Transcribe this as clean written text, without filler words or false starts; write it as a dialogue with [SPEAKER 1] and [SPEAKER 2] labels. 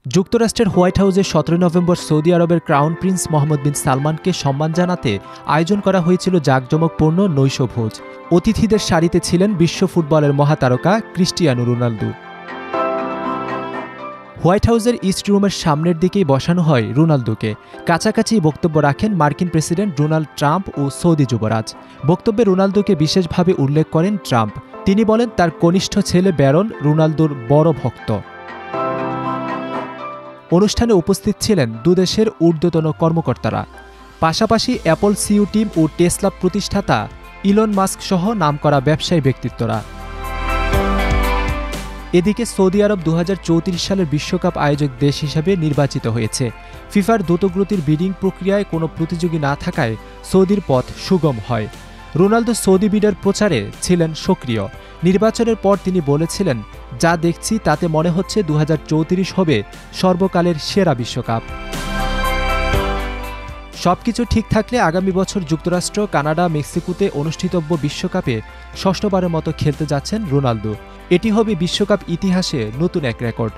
[SPEAKER 1] যুক্তরাষ্ট্রের হোয়াইট হাউসে ১৭ November Saudi আরবের ক্রাউন প্রিন্স মোহাম্মদ বিন সালমানকে সম্মান জানাতে আয়োজন করা হয়েছিল জাঁকজমকপূর্ণ নৈশভোজ। অতিথিদের সারিতে ছিলেন বিশ্ব ফুটবলের মহাতারকা ক্রিস্টিয়ানো রোনালদো। হোয়াইট হাউসের ইস্ট রুমের সামনের দিকেই বসানো হয় রোনালদোকে। কাছাকাছি বক্তব্য রাখেন মার্কিন প্রেসিডেন্ট ডোনাল্ড ট্রাম্প ও সৌদি যুবরাজ। বক্তব্যে রোনালদোকে বিশেষভাবে উল্লেখ করেন ট্রাম্প। তিনি বলেন, তার কনিষ্ঠ ছেলে ব্যারন রোনালদোর বড় ভক্ত। অনুষ্ঠানে উপস্থিত ছিলেন দুদেশের ঊর্ধ্বতন কর্মকর্তারা। পাশাপাশি অ্যাপল সিইও টিম ও টেসলা প্রতিষ্ঠাতা ইলন মাস্ক সহ নামকরা ব্যবসায়ী ব্যক্তিত্বরা। এদিকে সৌদি আরব ২০৩৪ সালের বিশ্বকাপ আয়োজক দেশ হিসেবে নির্বাচিত হয়েছে। ফিফার দ্রুতগতির বিডিং প্রক্রিয়ায় কোনো প্রতিযোগী না থাকায় সৌদির পথ সুগম হয়। রোনালদো সৌদি বিডের প্রচারে ছিলেন সক্রিয়। নির্বাচনের পর তিনি বলেছিলেন, যা দেখছি তাতে মনে হচ্ছে ২০৩৪ হবে সর্বকালের সেরা বিশ্বকাপ। সবকিছু ঠিক থাকলে আগামী বছর যুক্তরাষ্ট্র, কানাডা, মেক্সিকোতে অনুষ্ঠিতব্য বিশ্বকাপে ষষ্ঠবারের মতো খেলতে যাচ্ছেন রোনালদো। এটি হবে বিশ্বকাপ ইতিহাসে নতুন এক রেকর্ড।